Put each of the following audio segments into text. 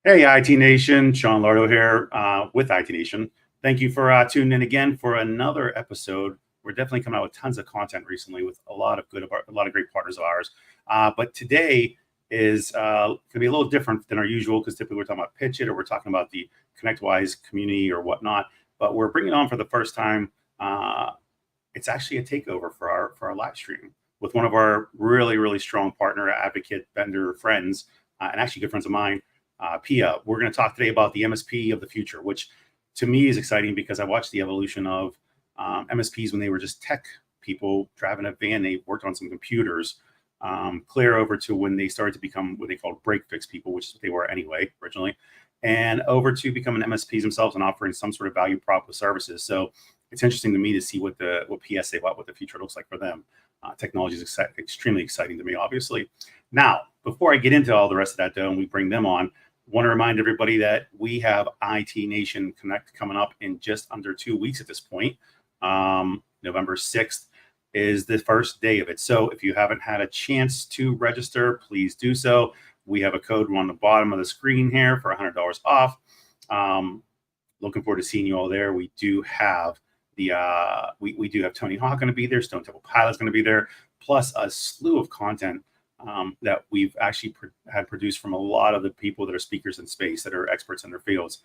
Hey, IT Nation, Sean Lardo here with IT Nation. Thank you for tuning in again for another episode. We're definitely coming out with tons of content recently with a lot of great partners of ours. But today is going to be a little different than our usual because typically we're talking about Pitch It or we're talking about the ConnectWise community or whatnot. But we're bringing on for the first time. It's actually a takeover for our live stream with one of our really strong partner, advocate, vendor friends, and actually good friends of mine. Pia, we're going to talk today about the MSP of the future, which to me is exciting because I watched the evolution of MSPs when they were just tech people driving a van. They worked on some computers, clear over to when they started to become what they called break fix people, which is what they were anyway originally, and over to becoming MSPs themselves and offering some sort of value prop with services. So it's interesting to me to see what Pia say about what the future looks like for them. Technology is extremely exciting to me, obviously. Now, before I get into all the rest of that, though, and we bring them on, want to remind everybody that we have IT Nation Connect coming up in just under 2 weeks at this point. November 6th is the first day of it. So if you haven't had a chance to register, please do so. We have a code on the bottom of the screen here for $100 off. Looking forward to seeing you all there. We do have we do have Tony Hawk going to be there. Stone Temple Pilot's going to be there, plus a slew of content that we've actually had produced from a lot of the people that are speakers in space that are experts in their fields.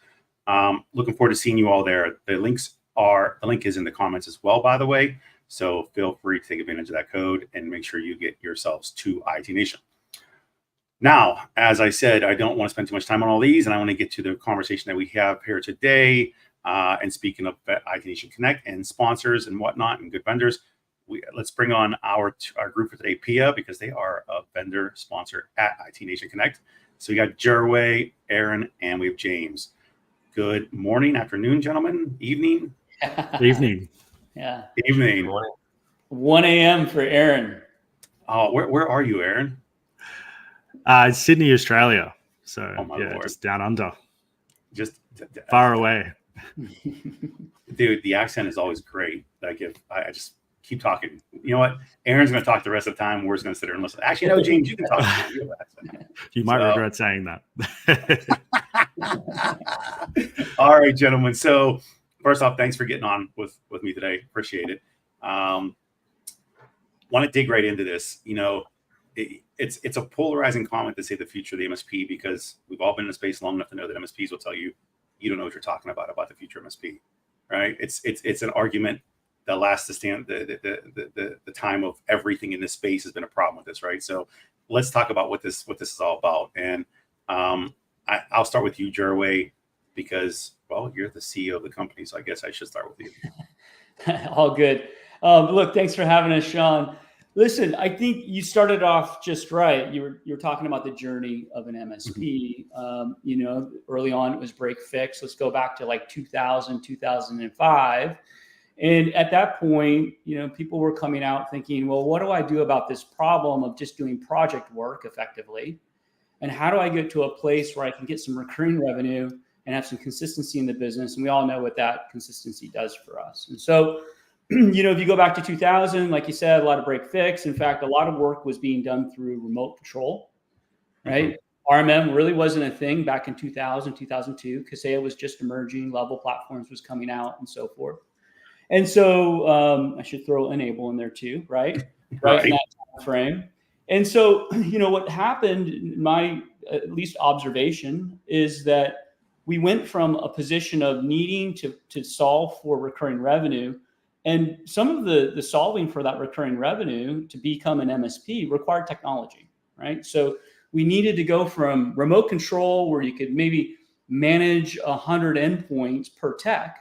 Looking forward to seeing you all there. The link is in the comments as well, by the way. So feel free to take advantage of that code and make sure you get yourselves to IT Nation. Now, as I said, I don't want to spend too much time on all these, and I want to get to the conversation that we have here today. And speaking of IT Nation Connect and sponsors and whatnot and good vendors, let's bring on our group for today, Pia, because they are a vendor sponsor at IT Nation Connect. So we got Jerway, Aaron, and we have James. Good morning, afternoon, gentlemen, evening. Evening. Yeah. Evening. 1 a.m. for Aaron. Oh, where are you, Aaron? Sydney, Australia. So Lord. Just down under. Just far away. Dude, the accent is always great. Like if I just keep talking. You know what? Aaron's going to talk the rest of the time. We're just going to sit here and listen. Actually, no, James, you can talk. You might regret saying that. All right, gentlemen. So first off, thanks for getting on with me today. Appreciate it. Want to dig right into this. You know, it's a polarizing comment to say the future of the MSP because we've all been in the space long enough to know that MSPs will tell you don't know what you're talking about the future MSP, right? It's an argument that lasts the time of everything in this space has been a problem with this, right? So let's talk about what this is all about. And I'll start with you, Jerway, because you're the CEO of the company, so I guess I should start with you. All good. Look, thanks for having us, Sean. Listen, I think you started off just right. You were talking about the journey of an MSP. Early on it was break fix. Let's go back to like 2000, 2005. And at that point, people were coming out thinking, well, what do I do about this problem of just doing project work effectively? And how do I get to a place where I can get some recurring revenue and have some consistency in the business? And we all know what that consistency does for us. And so, if you go back to 2000, like you said, a lot of break fix. In fact, a lot of work was being done through remote control, right? Mm-hmm. RMM really wasn't a thing back in 2000, 2002. Kaseya was just emerging, level platforms was coming out and so forth. And so I should throw enable in there too, right? Right in that time frame. And so, what happened, in my at least observation, is that we went from a position of needing to solve for recurring revenue. And some of the solving for that recurring revenue to become an MSP required technology, right? So we needed to go from remote control where you could maybe manage 100 endpoints per tech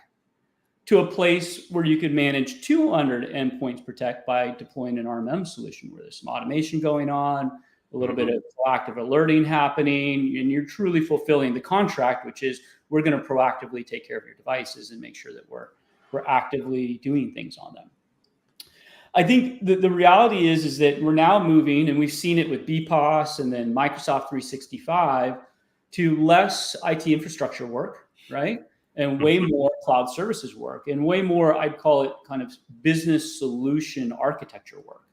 to a place where you could manage 200 endpoints per tech by deploying an RMM solution where there's some automation going on, a little bit of proactive alerting happening, and you're truly fulfilling the contract, which is we're going to proactively take care of your devices and make sure that we're actively doing things on them. I think the reality is that we're now moving, and we've seen it with BPOS and then Microsoft 365, to less IT infrastructure work, right? And way more cloud services work, and way more, I'd call it kind of business solution architecture work.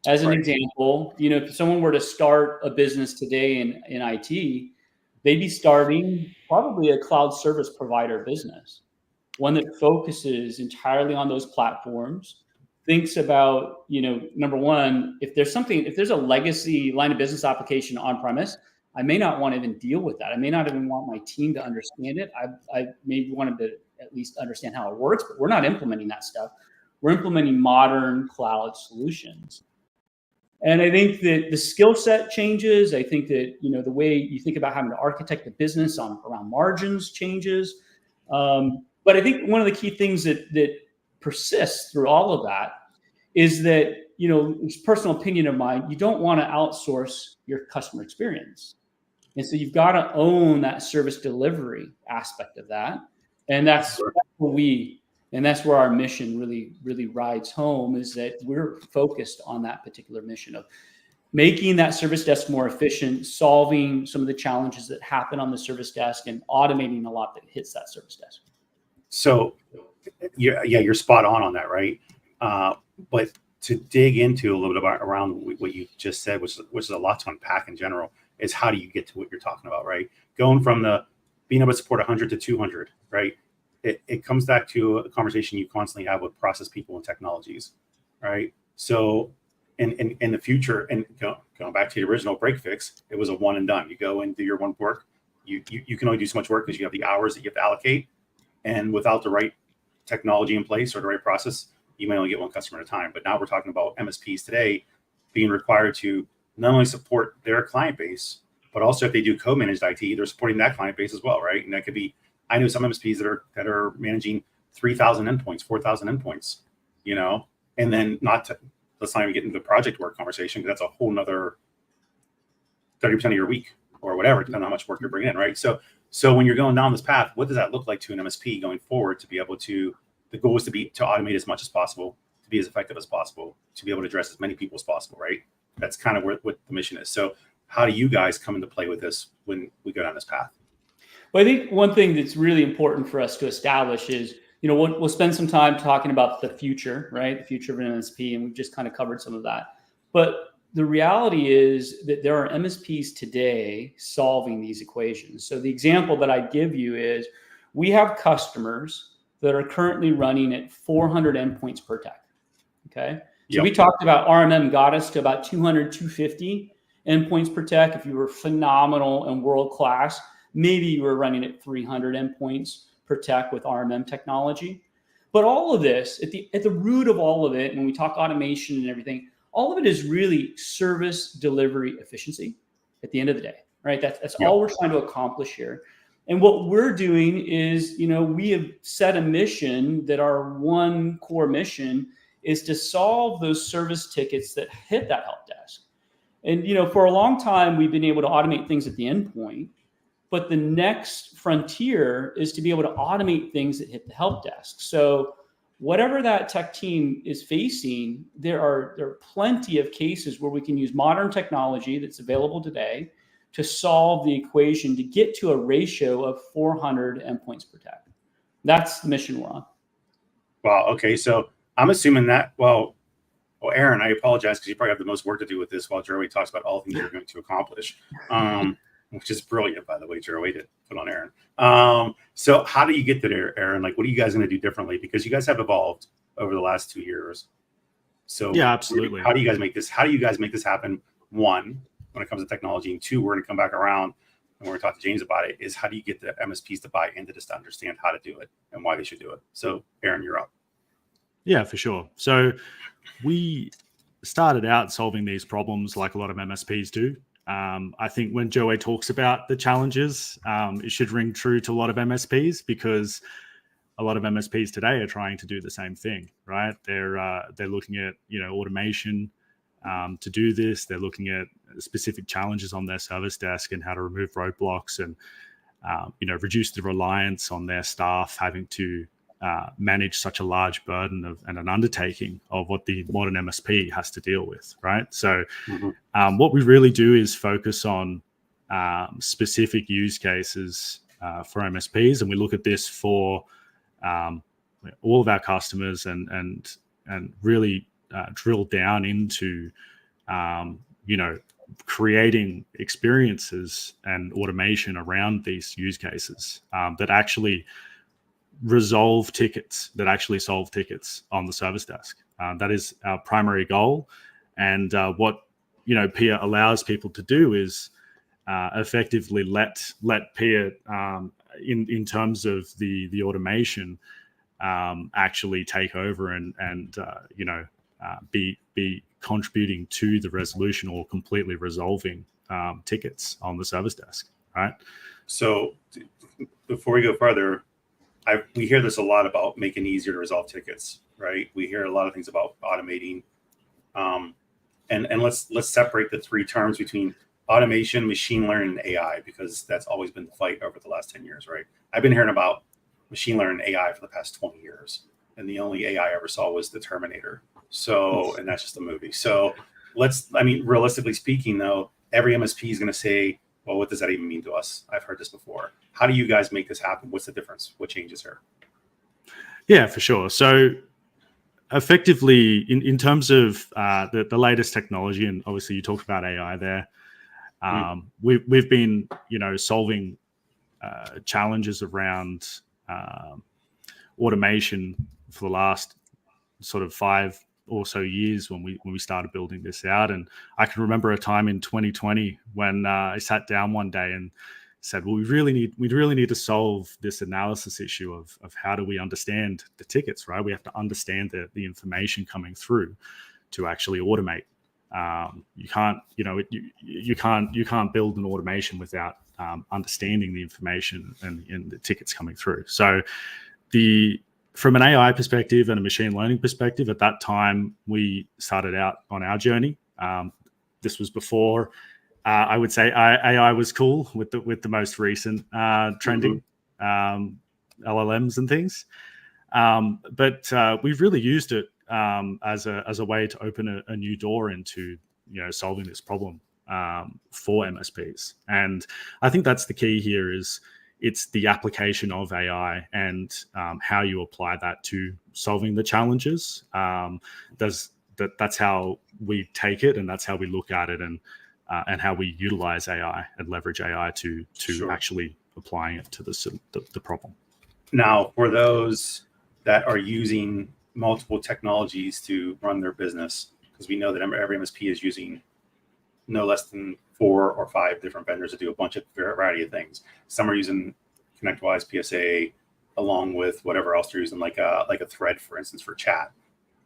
As an example, if someone were to start a business today in IT, they'd be starting probably a cloud service provider business, one that focuses entirely on those platforms, thinks about, number one, if there's a legacy line of business application on premise, I may not want to even deal with that. I may not even want my team to understand it. I maybe wanted to at least understand how it works, but we're not implementing that stuff. We're implementing modern cloud solutions. And I think that the skill set changes. I think that, the way you think about having to architect the business around margins changes. But I think one of the key things that persists through all of that is that, it's personal opinion of mine, you don't want to outsource your customer experience. And so you've got to own that service delivery aspect of that. And that's where our mission really, really rides home, is that we're focused on that particular mission of making that service desk more efficient, solving some of the challenges that happen on the service desk, and automating a lot that hits that service desk. So, you're spot on that, right? But to dig into a little bit around what you just said, which is a lot to unpack in general, is how do you get to what you're talking about, right? Going from being able to support 100 to 200, right? It comes back to a conversation you constantly have with process people and technologies, right? So in the future, and going back to the original break fix, it was a one and done. You go and do your one work. You can only do so much work because you have the hours that you have to allocate. And without the right technology in place or the right process, you may only get one customer at a time. But now we're talking about MSPs today being required to not only support their client base, but also if they do co-managed IT, they're supporting that client base as well, right? And that could be, I know some MSPs that are managing 3,000 endpoints, 4,000 endpoints, and then let's not even get into the project work conversation, because that's a whole nother 30% of your week or whatever, depending on how much work you're bringing in, right? So when you're going down this path, what does that look like to an MSP going forward to be able to, the goal is to automate as much as possible, to be as effective as possible, to be able to address as many people as possible, right? That's kind of what the mission is. So how do you guys come into play with this when we go down this path? Well, I think one thing that's really important for us to establish is, we'll spend some time talking about the future, right? The future of an MSP, and we've just kind of covered some of that. But the reality is that there are MSPs today solving these equations. So the example that I give you is, we have customers that are currently running at 400 endpoints per tech. Okay. So we talked about RMM got us to about 200, 250 endpoints per tech. If you were phenomenal and world-class, maybe you were running at 300 endpoints per tech with RMM technology. But all of this, at the root of all of it, when we talk automation and everything, all of it is really service delivery efficiency at the end of the day, right? That's all we're trying to accomplish here. And what we're doing is, we have set a mission that our one core mission is to solve those service tickets that hit that help desk. And, for a long time, we've been able to automate things at the endpoint, but the next frontier is to be able to automate things that hit the help desk. So whatever that tech team is facing, there are plenty of cases where we can use modern technology that's available today to solve the equation to get to a ratio of 400 endpoints per tech. That's the mission we're on. Wow. Okay. So I'm assuming that, well, Aaron, I apologize because you probably have the most work to do with this while Joey talks about all the things you're going to accomplish, which is brilliant, by the way, Joey, to put on Aaron. So how do you get there, Aaron? Like, what are you guys going to do differently? Because you guys have evolved over the last 2 years. So yeah, absolutely. How do you guys make this happen? One, when it comes to technology, and two, we're going to come back around and we're going to talk to James about it, is how do you get the MSPs to buy into this, to understand how to do it and why they should do it? So Aaron, you're up. Yeah, for sure. So we started out solving these problems like a lot of MSPs do. I think when Joey talks about the challenges, it should ring true to a lot of MSPs, because a lot of MSPs today are trying to do the same thing, right? They're looking at automation to do this. They're looking at specific challenges on their service desk and how to remove roadblocks and reduce the reliance on their staff having to manage such a large burden and an undertaking of what the modern MSP has to deal with, right? So what we really do is focus on specific use cases for MSPs, and we look at this for all of our customers and really drill down into creating experiences and automation around these use cases that actually resolve tickets, that actually solve tickets on the service desk. That is our primary goal. And what Pia allows people to do is effectively let Pia, in terms of the automation, actually take over and be contributing to the resolution or completely resolving tickets on the service desk, right? So before we go further, we hear this a lot about making it easier to resolve tickets, right? We hear a lot of things about automating, and let's separate the three terms between automation, machine learning, and AI, because that's always been the fight over the last 10 years, right? I've been hearing about machine learning and AI for the past 20 years, and the only AI I ever saw was the Terminator. So, and that's just a movie. So realistically speaking, though, every MSP is going to say, well, what does that even mean to us? I've heard this before. How do you guys make this happen? What's the difference? What changes here? Yeah, for sure. So effectively, in terms of the latest technology, and obviously you talked about AI there, we've been solving challenges around automation for the last sort of 5 or so years when we started building this out. And I can remember a time in 2020 when I sat down one day and said, well, we really need to solve this analysis issue of how do we understand the tickets, right? We have to understand the information coming through to actually automate. You can't build an automation without understanding the information and the tickets coming through. So from an AI perspective and a machine learning perspective, at that time, we started out on our journey. This was before, I would say, AI was cool with the most recent trending LLMs and things. But we've really used it as a way to open a new door into solving this problem for MSPs. And I think that's the key here is it's the application of AI and how you apply that to solving the challenges. That's how we take it, and that's how we look at it, and how we utilize AI and leverage AI to actually applying it to the problem. Now, for those that are using multiple technologies to run their business, because we know that every MSP is using no less than 4 or 5 different vendors to do a bunch of variety of things. Some are using ConnectWise, PSA, along with whatever else they're using, like a thread, for instance, for chat,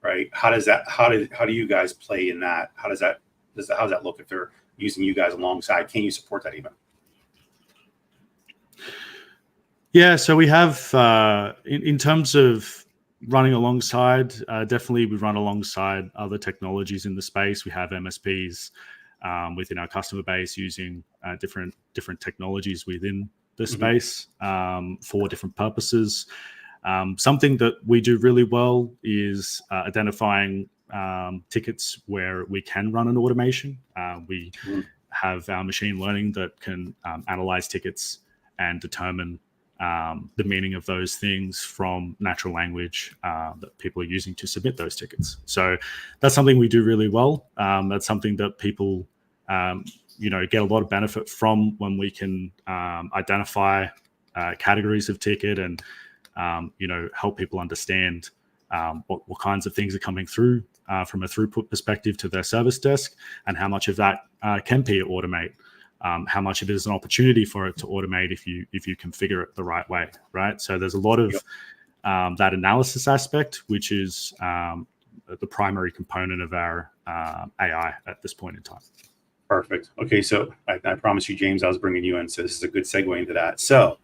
right? How do you guys play in that? How does that look if they're using you guys alongside? Can you support that even? Yeah, so we have in terms of running alongside, definitely we run alongside other technologies in the space. We have MSPs within our customer base using different technologies within the space for different purposes. Something that we do really well is identifying tickets where we can run an automation. We have our machine learning that can analyze tickets and determine the meaning of those things from natural language that people are using to submit those tickets. So that's something we do really well. That's something that people get a lot of benefit from when we can identify categories of ticket and help people understand what kinds of things are coming through from a throughput perspective to their service desk, and how much of that can Pia automate. How much of it is an opportunity for it to automate if you configure it the right way, right? So there's a lot of that analysis aspect, which is the primary component of our AI at this point in time. Perfect. Okay, so I promise you, James, I was bringing you in, so this is a good segue into that. So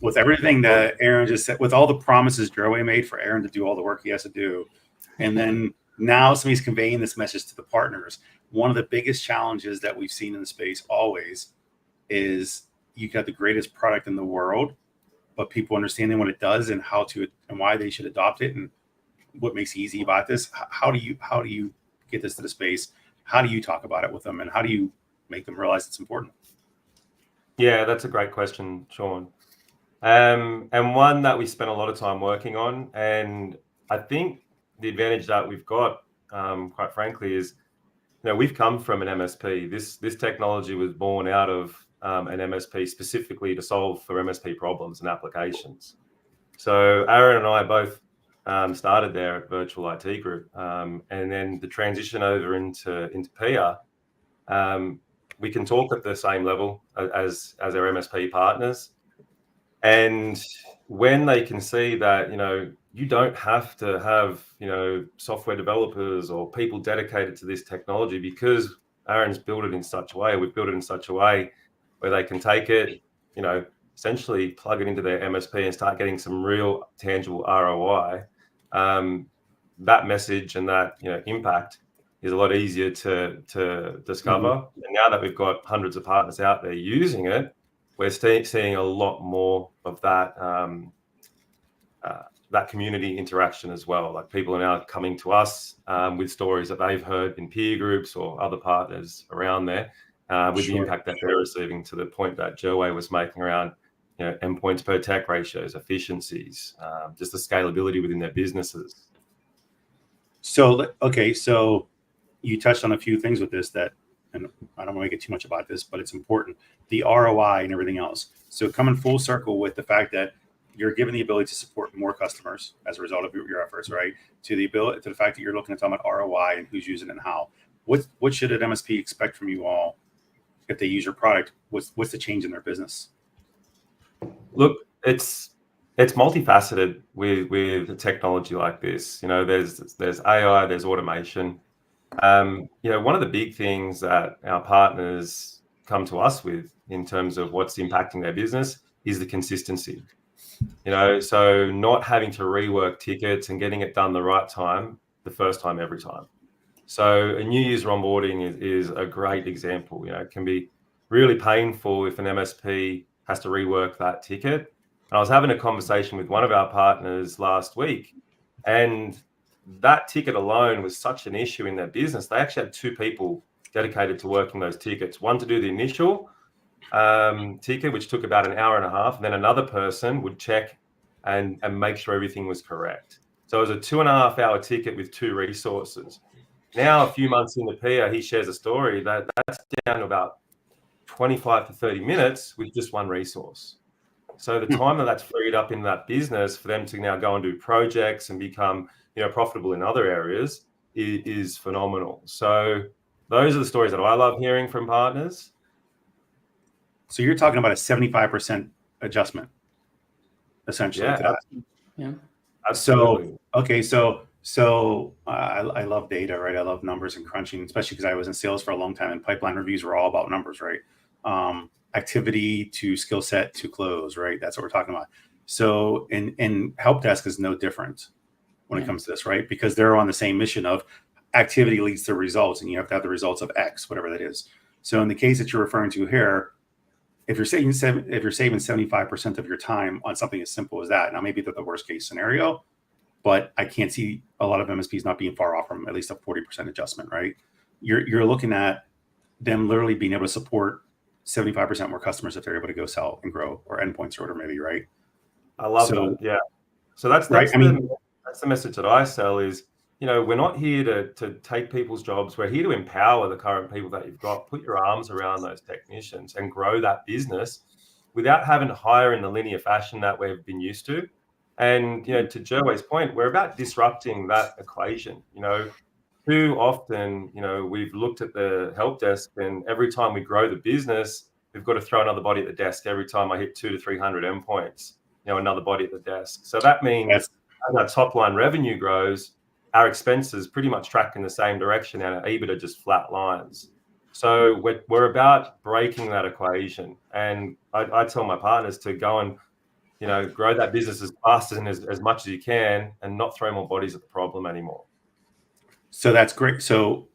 with everything that Aaron just said, with all the promises Joey made for Aaron to do all the work he has to do, and then now somebody's conveying this message to the partners, one of the biggest challenges that we've seen in the space always is you got the greatest product in the world, but people understanding what it does and how to and why they should adopt it and what makes it easy about this. How do you get this to the space? How do you talk about it with them, and how do you make them realize it's important? Yeah, that's a great question, Sean. And one that we spent a lot of time working on. And I think the advantage that we've got, quite frankly, is we've come from an MSP. This technology was born out of an MSP specifically to solve for MSP problems and applications. So Aaron and I both started there at Virtual IT Group, and then the transition over into Pia. We can talk at the same level as our MSP partners, and when they can see that you don't have to have software developers or people dedicated to this technology, because Aaron's built it in such a way, we've built it in such a way where they can take it, essentially plug it into their MSP and start getting some real tangible ROI. That message and that impact is a lot easier to discover. Mm-hmm. And now that we've got hundreds of partners out there using it, we're seeing a lot more of that that community interaction as well. Like, people are now coming to us with stories that they've heard in peer groups or other partners around there, with the impact that they're receiving, to the point that Joey was making around endpoints per tech ratios, efficiencies, just the scalability within their businesses. So, okay, so you touched on a few things with this that, and I don't want to make it too much about this, but it's important, the ROI and everything else. So coming full circle with the fact that you're given the ability to support more customers as a result of your efforts, right? To the fact that you're looking at talking about ROI and who's using it and how. What should an MSP expect from you all if they use your product? What's the change in their business? Look, it's multifaceted with a technology like this. There's AI, there's automation. One of the big things that our partners come to us with in terms of what's impacting their business is the consistency. So not having to rework tickets and getting it done the right time, the first time, every time. So a new user onboarding is a great example. It can be really painful if an MSP has to rework that ticket. And I was having a conversation with one of our partners last week, and that ticket alone was such an issue in their business. They actually had 2 people dedicated to working those tickets. One to do the initial ticket, which took about an hour and a half, and then another person would check and make sure everything was correct. So it was a 2.5-hour ticket with 2 resources. Now, a few months into Pia, he shares a story that's down to about 25 to 30 minutes with just 1 resource. So the time that's freed up in that business for them to now go and do projects and become profitable in other areas is phenomenal. So those are the stories that I love hearing from partners. So you're talking about a 75% adjustment, essentially. Yeah, to that. Yeah. Absolutely. So, okay, so I love data, right? I love numbers and crunching, especially because I was in sales for a long time, and pipeline reviews were all about numbers, right? Activity to skill set to close, right? That's what we're talking about. So, and help desk is no different when it comes to this, right? Because they're on the same mission of activity leads to results, and you have to have the results of X, whatever that is. So in the case that you're referring to here, if you're saving 75% of your time on something as simple as that, now maybe that's the worst case scenario, but I can't see a lot of MSPs not being far off from at least a 40% adjustment, right? You're looking at them literally being able to support 75% more customers if they're able to go sell and grow, or endpoints or whatever, maybe, right? I love that. Yeah. So that's right. That's the message that I sell is, we're not here to take people's jobs. We're here to empower the current people that you've got. Put your arms around those technicians and grow that business without having to hire in the linear fashion that we've been used to. And, to Joey's point, we're about disrupting that equation. Too often, we've looked at the help desk, and every time we grow the business, we've got to throw another body at the desk. Every time I hit 200 to 300 endpoints, another body at the desk. So that means as our top line revenue grows, our expenses pretty much track in the same direction, and our EBITDA just flat lines. So we're about breaking that equation. And I tell my partners to go and, grow that business as fast and as much as you can, and not throw more bodies at the problem anymore. So that's great. So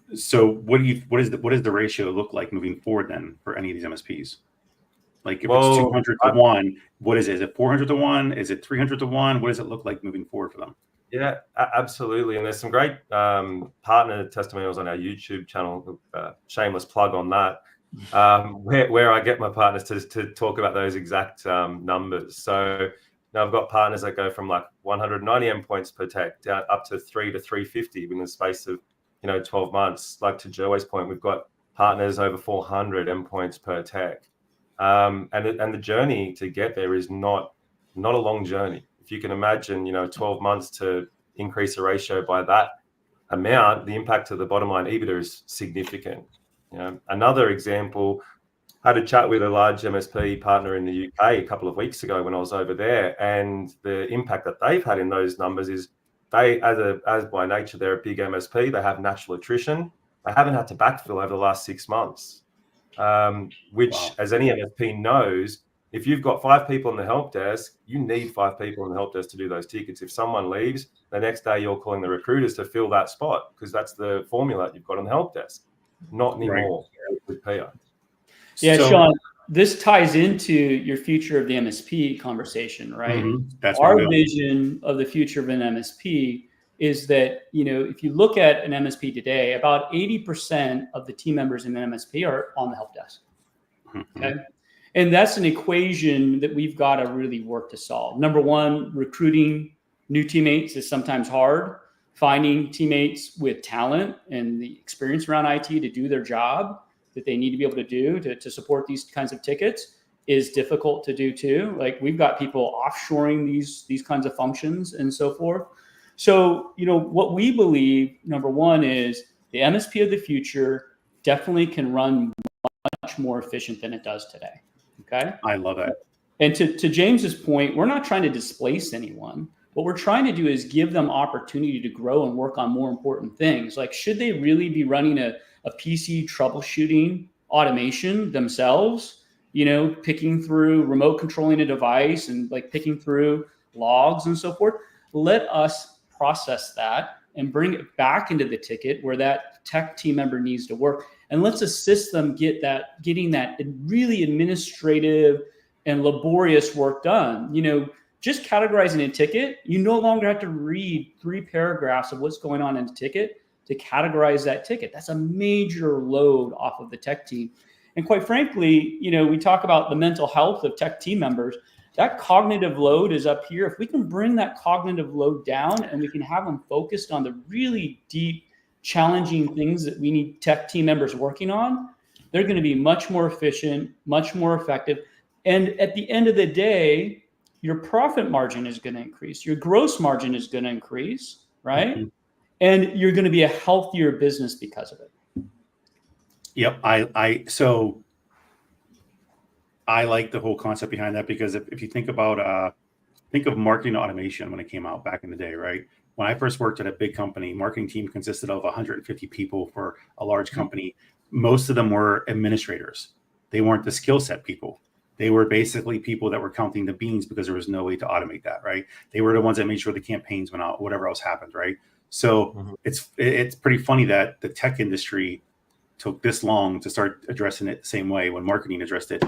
what does the ratio look like moving forward then for any of these MSPs? Like, if it's 200 to 1, what is it? Is it 400 to 1? Is it 300 to 1? What does it look like moving forward for them? Yeah, absolutely. And there's some great partner testimonials on our YouTube channel. Shameless plug on that, where I get my partners to talk about those exact numbers. So now I've got partners that go from like 190 endpoints per tech down up to 300 to 350 within the space of 12 months. Like to Joey's point, we've got partners over 400 endpoints per tech. And the journey to get there is not a long journey. If you can imagine, 12 months to increase the ratio by that amount, the impact to the bottom line EBITDA is significant. Another example, I had a chat with a large MSP partner in the UK a couple of weeks ago when I was over there, and the impact that they've had in those numbers is they, as by nature, they're a big MSP. They have natural attrition. They haven't had to backfill over the last 6 months, which, Wow. as any MSP knows, if you've got 5 people in the help desk, you need 5 people in the help desk to do those tickets. If someone leaves, the next day you're calling the recruiters to fill that spot because that's the formula you've got on the help desk. Not anymore with Pia. Yeah, So- Sean, this ties into your future of the MSP conversation, right? That's Our my vision of the future of an MSP is that, if you look at an MSP today, about 80% of the team members in an MSP are on the help desk. Okay. And that's an equation that we've got to really work to solve. Number one, recruiting new teammates is sometimes hard. Finding teammates with talent and the experience around IT to do their job that they need to be able to do to support these kinds of tickets is difficult to do too. Like we've got people offshoring these kinds of functions and so forth. So, what we believe, number one, is the MSP of the future definitely can run much more efficient than it does today. Okay. I love it. And to James's point, we're not trying to displace anyone. What we're trying to do is give them opportunity to grow and work on more important things. Like, should they really be running a PC troubleshooting automation themselves, picking through remote controlling a device and like picking through logs and so forth? Let us process that and bring it back into the ticket where that tech team member needs to work. And let's assist them getting that really administrative and laborious work done. Just categorizing a ticket, you no longer have to read 3 paragraphs of what's going on in the ticket to categorize that ticket. That's a major load off of the tech team. And quite frankly, we talk about the mental health of tech team members. That cognitive load is up here. If we can bring that cognitive load down and we can have them focused on the really deep, challenging things that we need tech team members working on, they're going to be much more efficient, much more effective. And at the end of the day, your profit margin is going to increase. Your gross margin is going to increase, right? Mm-hmm. And you're going to be a healthier business because of it. Yep. So I like the whole concept behind that because if you think about, think of marketing automation when it came out back in the day, right? When I first worked at a big company, marketing team consisted of 150 people for a large company. Most of them were administrators. They weren't the skill set people. They were basically people that were counting the beans because there was no way to automate that, right? They were the ones that made sure the campaigns went out, whatever else happened, right? So it's pretty funny that the tech industry took this long to start addressing it the same way when marketing addressed it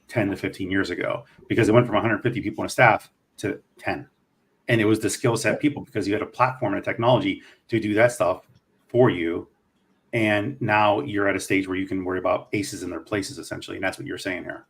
10 to 15 years ago, because it went from 150 people on a staff to 10. And it was the skill set people because you had a platform and a technology to do that stuff for you. And now you're at a stage where you can worry about aces in their places, essentially. And that's what you're saying here.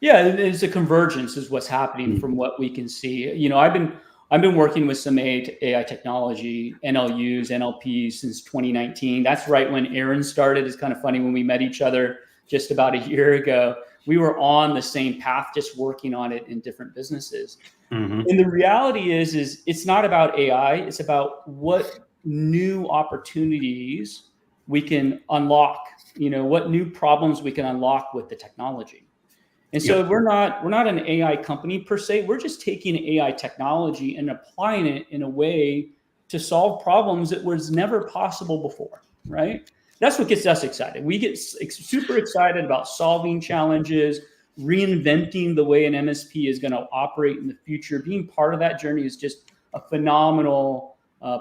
Yeah, it's a convergence is what's happening from what we can see. I've been working with some AI technology, NLUs, NLPs since 2019. That's right when Aaron started. It's kind of funny when we met each other just about a year ago. We were on the same path, just working on it in different businesses. Mm-hmm. And the reality is it's not about AI. It's about what new opportunities we can unlock. What new problems we can unlock with the technology. And so we're not an AI company per se. We're just taking AI technology and applying it in a way to solve problems that was never possible before, right? That's what gets us excited. We get super excited about solving challenges, reinventing the way an MSP is going to operate in the future. Being part of that journey is just a phenomenal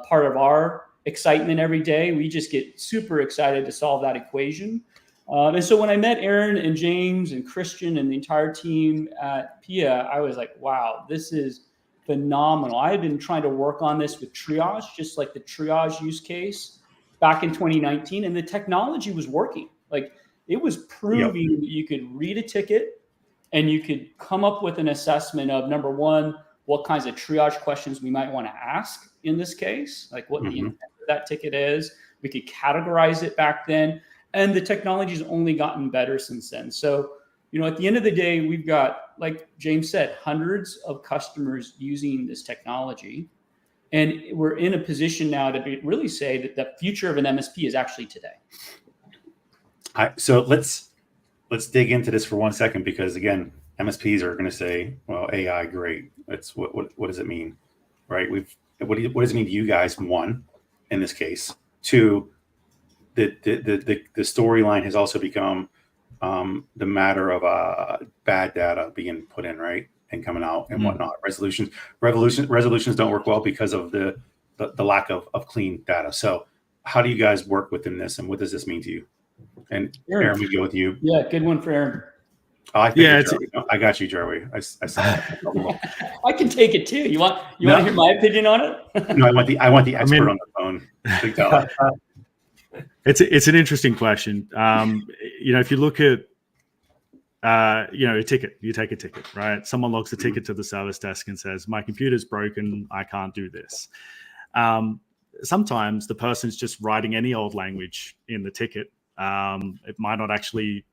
part of our excitement every day. We just get super excited to solve that equation. And so when I met Aaron and James and Christian and the entire team at Pia, I was like, wow, this is phenomenal. I had been trying to work on this with triage, just like the triage use case back in 2019. And the technology was working. Like it was proving that you could read a ticket and you could come up with an assessment of, number one, what kinds of triage questions we might want to ask in this case, like what the intent of that ticket is, We could categorize it back then. And the technology's only gotten better since then. So, at the end of the day, we've got, like James said, hundreds of customers using this technology. And we're in a position now to really say that the future of an MSP is actually today. So let's dig into this for 1 second, because again, MSPs are going to say, well, AI, great. It's what does it mean? Right? What does it mean to you guys? One, in this case. Two, the storyline has also become the matter of bad data being put in, right, and coming out and whatnot. Resolutions don't work well because of the lack of clean data. So how do you guys work within this, and what does this mean to you? And Aaron, we go with you. Yeah, good one for Aaron. Oh, I got you, Joey. I said I can take it too. You want to hear my opinion on it? No, I want the expert on the phone. It's an interesting question. If you look at a ticket, you take a ticket, right? Someone logs a ticket to the service desk and says, my computer's broken, I can't do this. Sometimes the person's just writing any old language in the ticket. It might not actually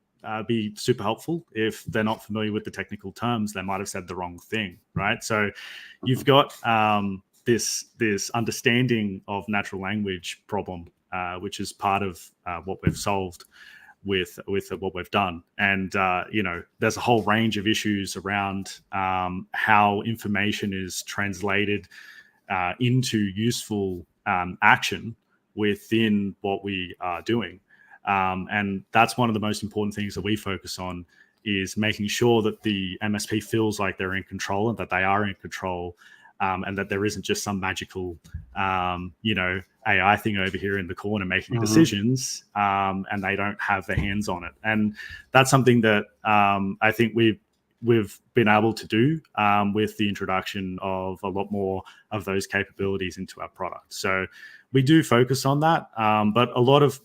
be super helpful. If they're not familiar with the technical terms, they might have said the wrong thing, right? So you've got this understanding of natural language problem, which is part of what we've solved with what we've done. And there's a whole range of issues around how information is translated into useful action within what we are doing. And that's one of the most important things that we focus on, is making sure that the MSP feels like they're in control and that they are in control, and that there isn't just some magical, AI thing over here in the corner making decisions, and they don't have their hands on it. And that's something that I think we've been able to do with the introduction of a lot more of those capabilities into our product. So we do focus on that, but a lot of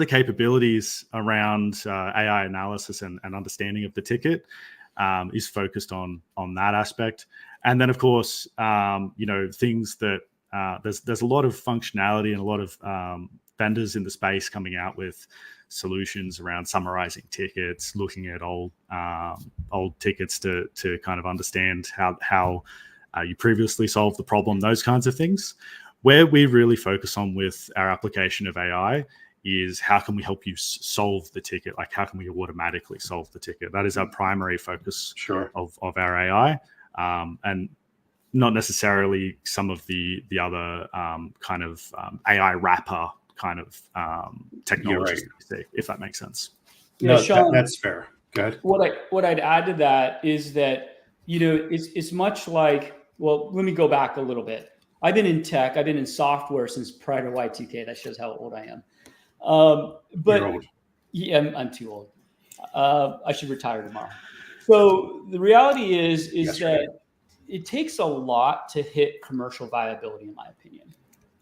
the capabilities around AI analysis and understanding of the ticket is focused on that aspect. And then, of course, things that there's a lot of functionality and a lot of vendors in the space coming out with solutions around summarizing tickets, looking at old tickets to kind of understand how you previously solved the problem, those kinds of things. Where we really focus on with our application of AI is how can we help you solve the ticket? Like, how can we automatically solve the ticket? That is our primary focus of our AI, and not necessarily some of the other kind of AI wrapper kind of technologies, if that makes sense. Yeah, Sean, that's fair. Good. What I'd add to that is that, it's much like, well, let me go back a little bit. I've been in tech, I've been in software since prior to Y2K. That shows how old I am. But You're old. Yeah, I'm too old. I should retire tomorrow. So the reality is that it takes a lot to hit commercial viability, in my opinion.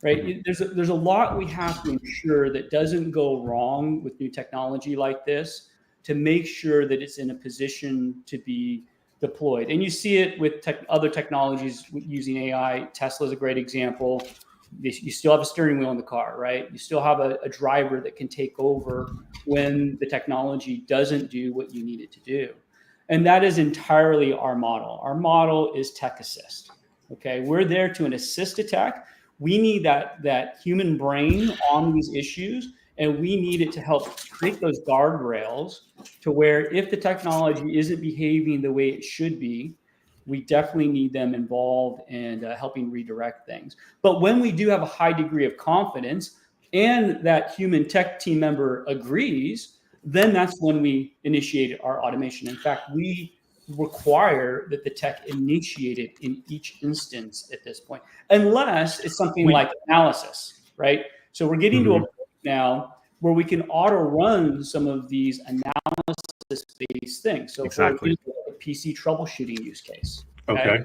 Right? There's a lot we have to ensure that doesn't go wrong with new technology like this, to make sure that it's in a position to be deployed. And you see it with other technologies using AI. Tesla is a great example. You still have a steering wheel in the car, right? You still have a driver that can take over when the technology doesn't do what you need it to do. And that is entirely our model. Our model is tech assist. Okay, we're there to assist a tech. We need that human brain on these issues, and we need it to help create those guardrails to where if the technology isn't behaving the way it should be, we definitely need them involved and helping redirect things. But when we do have a high degree of confidence and that human tech team member agrees, then that's when we initiate our automation. In fact, we require that the tech initiate it in each instance at this point, unless it's something like analysis, right? So we're getting to a point now where we can auto run some of these analysis-based things. So exactly. A PC troubleshooting use case. Okay.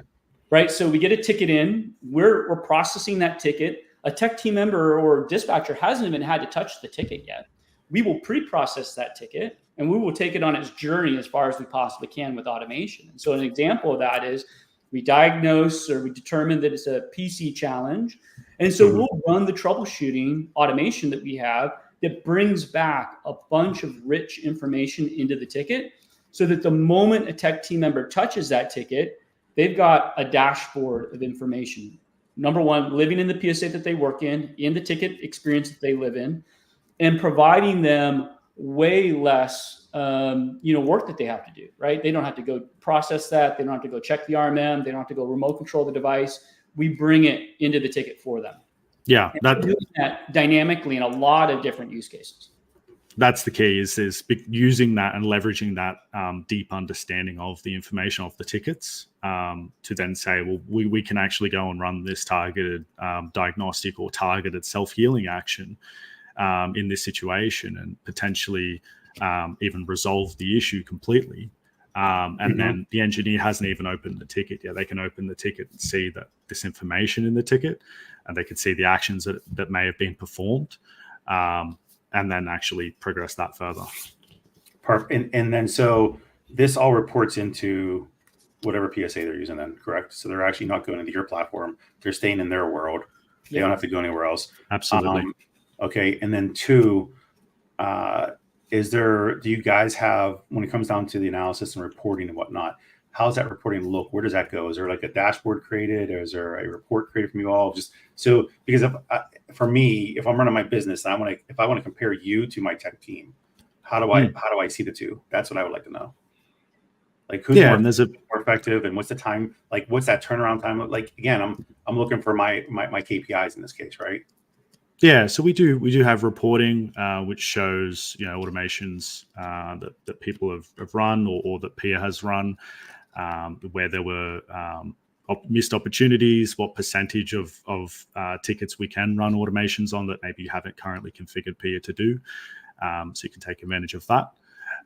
Right. So we get a ticket in, we're processing that ticket. A tech team member or dispatcher hasn't even had to touch the ticket yet. We will pre-process that ticket and we will take it on its journey as far as we possibly can with automation. And so an example of that is we diagnose or we determine that it's a PC challenge. And so we'll run the troubleshooting automation that we have that brings back a bunch of rich information into the ticket, so that the moment a tech team member touches that ticket, they've got a dashboard of information. Number one, living in the PSA that they work in the ticket experience that they live in, and providing them way less work that they have to do, right? They don't have to go process that. They don't have to go check the RMM. They don't have to go remote control the device. We bring it into the ticket for them. Yeah, we're doing that dynamically in a lot of different use cases. That's the key, is using that and leveraging that deep understanding of the information of the tickets to then say, well, we can actually go and run this targeted diagnostic or targeted self-healing action in this situation, and potentially even resolve the issue completely. And then the engineer hasn't even opened the ticket yet. They can open the ticket and see that this information in the ticket, and they can see the actions that may have been performed, and then actually progress that further. Perfect. And then so this all reports into whatever PSA they're using then, correct? So they're actually not going into your platform. They're staying in their world. They don't have to go anywhere else. Absolutely. Okay. And then two, do you guys have, when it comes down to the analysis and reporting and whatnot, how's that reporting look? Where does that go? Is there like a dashboard created, or is there a report created from you all? Just so, because for me, if I'm running my business and if I want to compare you to my tech team, how do I see the two? That's what I would like to know. Like who's more effective, and what's the time? Like what's that turnaround time? Like again, I'm looking for my KPIs in this case, right? Yeah, so we do have reporting which shows automations that people have run or that Pia has run, where there were missed opportunities, what percentage of tickets we can run automations on that maybe you haven't currently configured Pia to do, so you can take advantage of that.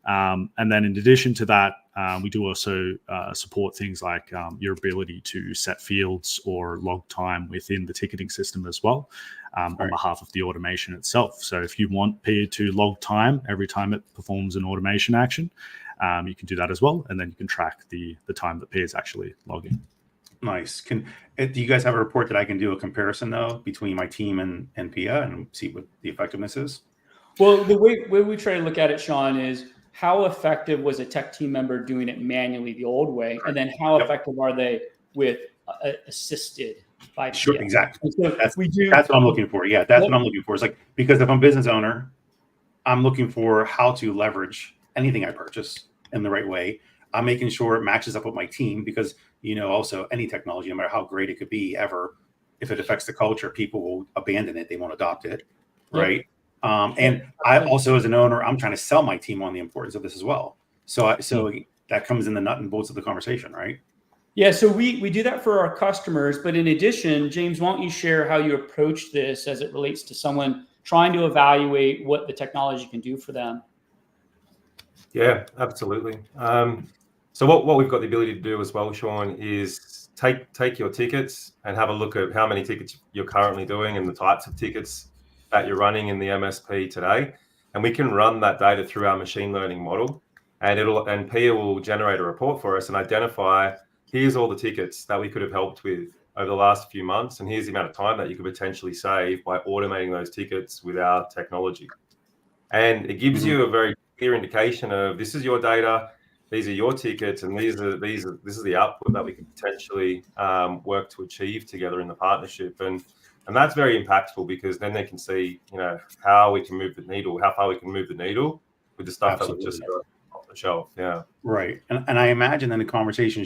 And then in addition to that, we do also support things like your ability to set fields or log time within the ticketing system as well, on behalf of the automation itself. So if you want Pia to log time every time it performs an automation action, you can do that as well. And then you can track the time that Pia is actually logging. Nice. Do you guys have a report that I can do a comparison though between my team and Pia and see what the effectiveness is? Well, the way we try to look at it, Sean, is how effective was a tech team member doing it manually the old way, and then how effective are they with assisted by Pia? Sure, exactly. So that's what I'm looking for. Yeah, that's what I'm looking for. It's like, because if I'm a business owner, I'm looking for how to leverage anything I purchase in the right way. I'm making sure it matches up with my team, because also any technology, no matter how great it could be ever, if it affects the culture, people will abandon it. They won't adopt it, right? And I also, as an owner, I'm trying to sell my team on the importance of this as well. So that comes in the nut and bolts of the conversation, right? Yeah, so we do that for our customers. But in addition, James, why don't you share how you approach this as it relates to someone trying to evaluate what the technology can do for them? Yeah, absolutely. So what we've got the ability to do as well, Sean, is take your tickets and have a look at how many tickets you're currently doing and the types of tickets that you're running in the MSP today. And we can run that data through our machine learning model, and Pia will generate a report for us and identify, here's all the tickets that we could have helped with over the last few months, and here's the amount of time that you could potentially save by automating those tickets with our technology. And it gives you a very clear indication of, this is your data, these are your tickets, and this is the output that we could potentially work to achieve together in the partnership. And that's very impactful, because then they can see, how we can move the needle, how far we can move the needle with the stuff that we just got off the shelf. Yeah. Right. And I imagine then the conversation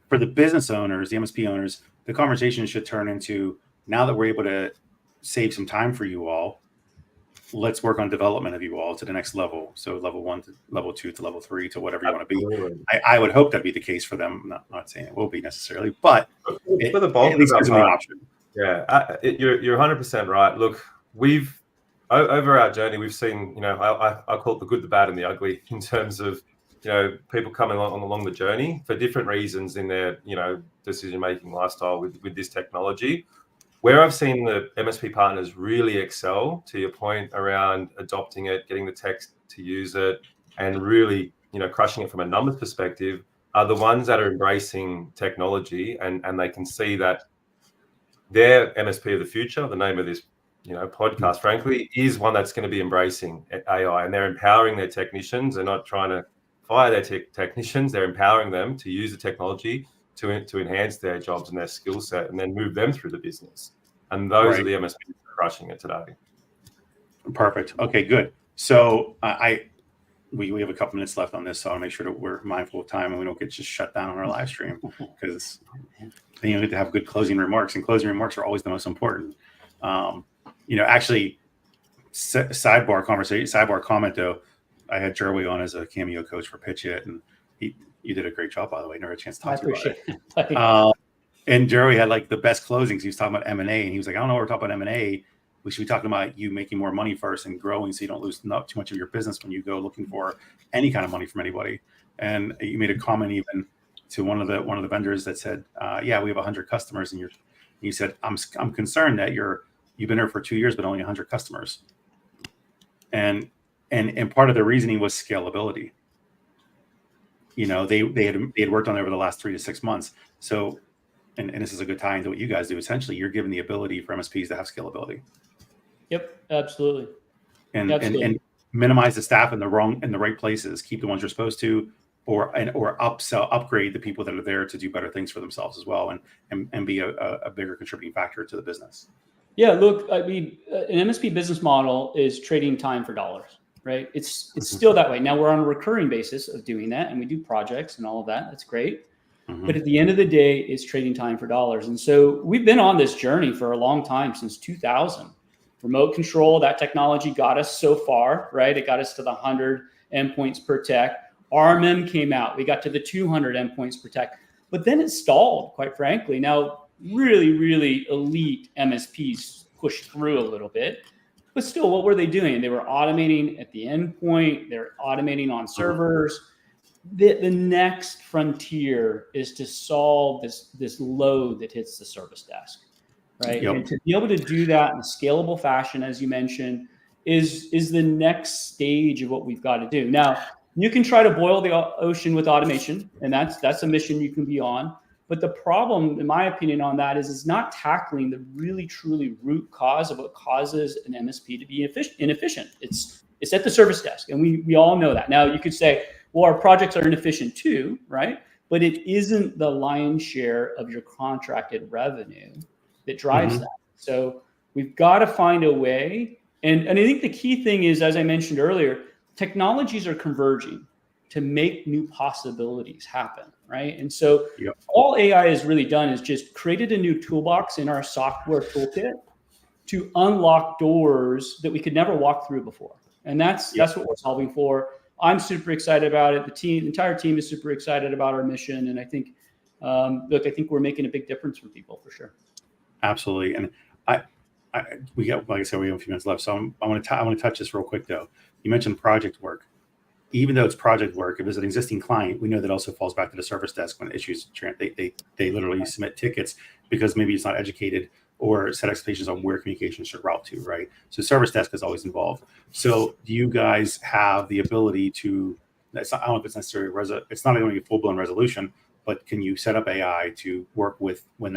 for the business owners, the MSP owners, the conversation should turn into, now that we're able to save some time for you all, let's work on development of you all to the next level. So level 1 to level 2 to level 3 to whatever you want to be. I would hope that'd be the case for them. Not saying it will be necessarily, but for the bulk at least gives them the option. Yeah, you're 100% right. Look, we've over our journey, we've seen, I call it the good, the bad, and the ugly, in terms of, people coming along the journey for different reasons in their, decision-making lifestyle with this technology. Where I've seen the MSP partners really excel, to your point around adopting it, getting the tech to use it, and really, crushing it from a numbers perspective, are the ones that are embracing technology, and they can see that their MSP of the future, the name of this podcast, frankly, is one that's going to be embracing AI, and they're empowering their technicians. They're not trying to fire their technicians. They're empowering them to use the technology to enhance their jobs and their skill set, and then move them through the business. And those are the MSPs that are crushing it today. Perfect. Okay, good. So we have a couple minutes left on this, so I'll make sure that we're mindful of time and we don't get just shut down on our live stream, because you need to have good closing remarks, and closing remarks are always the most important. Actually, sidebar comment though, I had Jeremy on as a cameo coach for Pitch It, and you did a great job, by the way. Never had a chance to talk to you about it. And Jeremy had like the best closings. He was talking about M&A, and he was like, I don't know, we're talking about M&A. We should be talking about you making more money first and growing, so you don't lose not too much of your business when you go looking for any kind of money from anybody. And you made a comment even to one of the vendors that said, yeah, we have 100 customers, and you said, I'm concerned that you've been there for 2 years, but only 100 customers. And part of the reasoning was scalability. They had worked on it over the last 3 to 6 months. So, and this is a good tie into what you guys do. Essentially, you're giving the ability for MSPs to have scalability. Yep, absolutely. And minimize the staff in the right places. Keep the ones you're supposed to, or upgrade the people that are there to do better things for themselves as well, and be a bigger contributing factor to the business. Yeah, look, I mean, an MSP business model is trading time for dollars, right? It's still that way. Now we're on a recurring basis of doing that, and we do projects and all of that. That's great. Mm-hmm. But at the end of the day, it's trading time for dollars. And so we've been on this journey for a long time, since 2000. Remote control, that technology got us so far, right? It got us to the 100 endpoints per tech. RMM came out. We got to the 200 endpoints per tech. But then it stalled, quite frankly. Now, really, really elite MSPs pushed through a little bit. But still, what were they doing? They were automating at the endpoint. They're automating on servers. The next frontier is to solve this load that hits the service desk, right? Yep. And to be able to do that in a scalable fashion, as you mentioned, is the next stage of what we've got to do. Now, you can try to boil the ocean with automation, and that's a mission you can be on. But the problem, in my opinion, on that is not tackling the really, truly root cause of what causes an MSP to be inefficient. It's at the service desk, and we all know that. Now, you could say, well, our projects are inefficient too, right? But it isn't the lion's share of your contracted revenue that drives that. So we've got to find a way. And I think the key thing is, as I mentioned earlier, technologies are converging to make new possibilities happen, right? And so all AI has really done is just created a new toolbox in our software toolkit to unlock doors that we could never walk through before. And that's what we're solving for. I'm super excited about it. The entire team is super excited about our mission. And I think, I think we're making a big difference for people, for sure. Absolutely. And we have a few minutes left. So I want to touch this real quick though. You mentioned project work. Even though it's project work, if it's an existing client, we know that also falls back to the service desk when issues, they literally submit tickets because maybe it's not educated or set expectations on where communication should route to, right? So service desk is always involved. So do you guys have the ability to, I don't know if it's necessarily, it's not going to be a full-blown resolution, but can you set up AI to work with when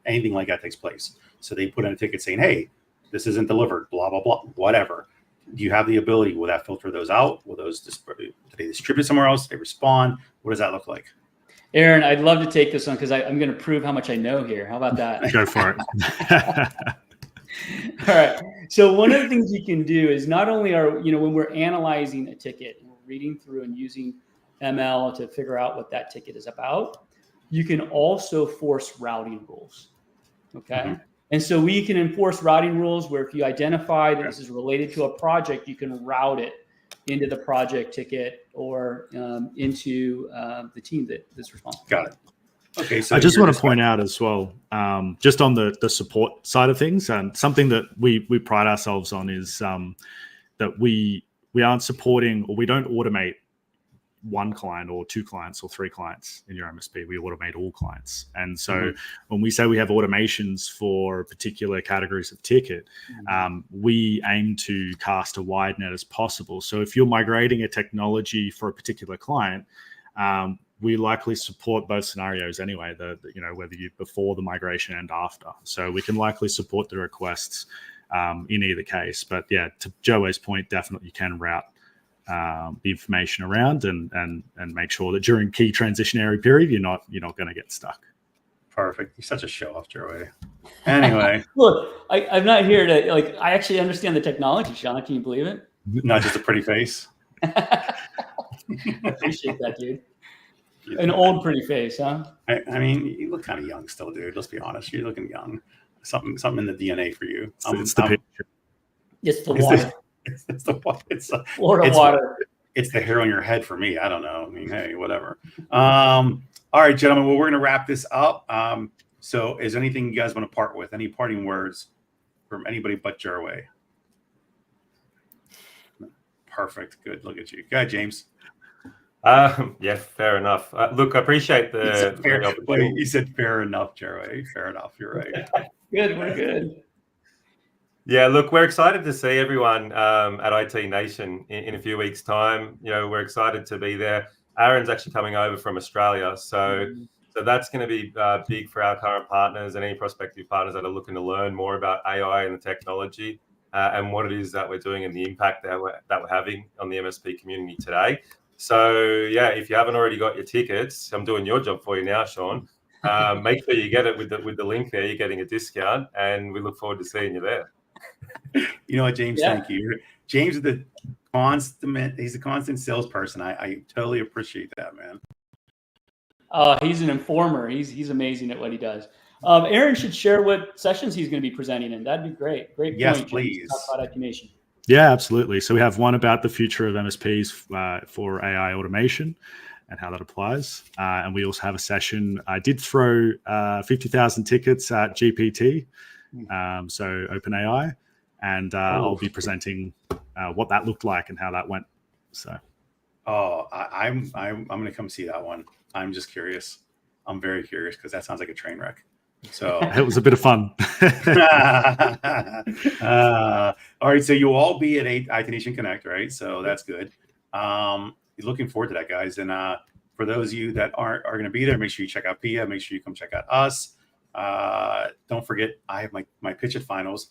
anything like that takes place? So they put in a ticket saying, hey, this isn't delivered, blah, blah, blah, whatever. Do you have the ability? Will that filter those out? Will those, do they distribute somewhere else? Do they respond? What does that look like? Aaron, I'd love to take this one because I'm going to prove how much I know here. How about that? Go for it. All right. So one of the things you can do is not only when we're analyzing a ticket and we're reading through and using ML to figure out what that ticket is about, you can also force routing rules. Okay. Mm-hmm. And so we can enforce routing rules where if you identify that this is related to a project, you can route it into the project ticket or into the team that's responsible. Got it. Okay. So I just want to point out as well, just on the support side of things, something that we pride ourselves on is that we aren't supporting, or we don't automate one client or two clients or three clients in your MSP. We automate all clients. And so when we say we have automations for particular categories of ticket, we aim to cast a wide net as possible. So if you're migrating a technology for a particular client, we likely support both scenarios anyway, whether you before the migration and after. So we can likely support the requests in either case. But yeah, to Joey's point, definitely you can route the information around and make sure that during key transitionary period, you're not going to get stuck. Perfect. You're such a show off, Joey. Anyway. Look, I'm not here to I actually understand the technology, Sean. Can you believe it? Not just a pretty face. Appreciate that, dude. An old pretty face, huh? I mean, you look kind of young still, dude. Let's be honest. You're looking young. Something in the DNA for you. It's the picture. It's the water. It's the water. Florida water. It's the hair on your head for me. I don't know. I mean, hey, whatever. All right, gentlemen. Well, we're going to wrap this up. So is there anything you guys want to part with? Any parting words from anybody but Jerway? Perfect. Good. Look at you. Go ahead, James. Yeah, fair enough. Look, I appreciate the you said fair enough, Jerway. Fair enough. You're right. Good. We're good. Yeah, look, we're excited to see everyone at IT Nation in a few weeks' time. We're excited to be there. Aaron's actually coming over from Australia, so that's going to be big for our current partners and any prospective partners that are looking to learn more about AI and the technology and what it is that we're doing and the impact that we're having on the MSP community today. So yeah, if you haven't already got your tickets, I'm doing your job for you now, Sean. Make sure you get it with the link there. You're getting a discount, and we look forward to seeing you there. You know what, James? Yeah. Thank you. James is he's a constant salesperson. I totally appreciate that, man. He's an informer. He's amazing at what he does. Aaron should share what sessions he's going to be presenting in. That'd be great. Great point. Yes, please. Talk about IT Nation. Yeah, absolutely. So we have one about the future of MSPs for AI automation and how that applies. And we also have a session. I did throw 50,000 tickets at GPT, so OpenAI, and I'll be presenting what that looked like and how that went. So, I'm going to come see that one. I'm just curious. I'm very curious because that sounds like a train wreck. So it was a bit of fun. All right, so you'll all be at IT Nation Connect, right? So that's good. Looking forward to that, guys. And for those of you that are going to be there, make sure you check out Pia. Make sure you come check out us. Don't forget, I have my pitch at finals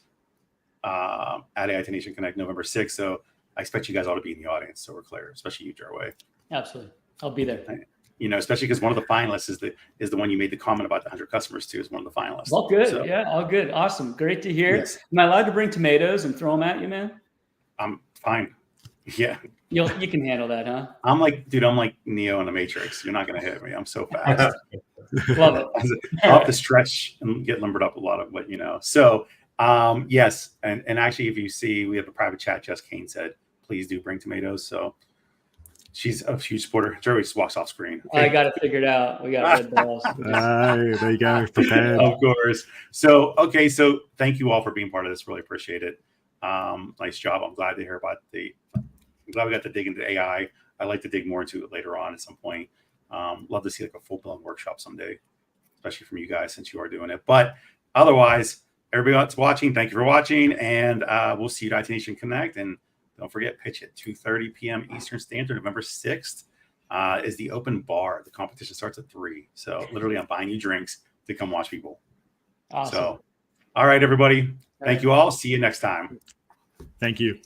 at IT Nation Connect November 6th. So I expect you guys all to be in the audience, so we're clear, especially you, Jerway. Absolutely, I'll be there. Especially because one of the finalists is the one you made the comment about the 100 customers to, is one of the finalists. All good. So, yeah, all good. Awesome. Great to hear. Yes. Am I allowed to bring tomatoes and throw them at you, man? I'm fine. Yeah. You can handle that, huh? I'm like Neo in the Matrix. You're not going to hit me. I'm so fast. Love it. I'll have to stretch and get limbered up a lot of what you know. So, yes. And actually, if you see, we have a private chat. Jess Kane said, please do bring tomatoes. So she's a huge supporter. Jerry just walks off screen. Okay. I got it figured out. We got red balls. There you go. Prepared. Of course. So, okay. So thank you all for being part of this. Really appreciate it. Nice job. I'm glad to hear about I'm glad we got to dig into AI. I'd like to dig more into it later on at some point. Love to see like a full-blown workshop someday, especially from you guys since you are doing it. But otherwise, everybody that's watching, thank you for watching. And we'll see you at IT Nation Connect. And don't forget, pitch at 2:30 p.m. Eastern Standard, November 6th is the open bar. The competition starts at 3. So literally I'm buying you drinks to come watch people. Awesome. So, all right, everybody. Thank you all. See you next time. Thank you.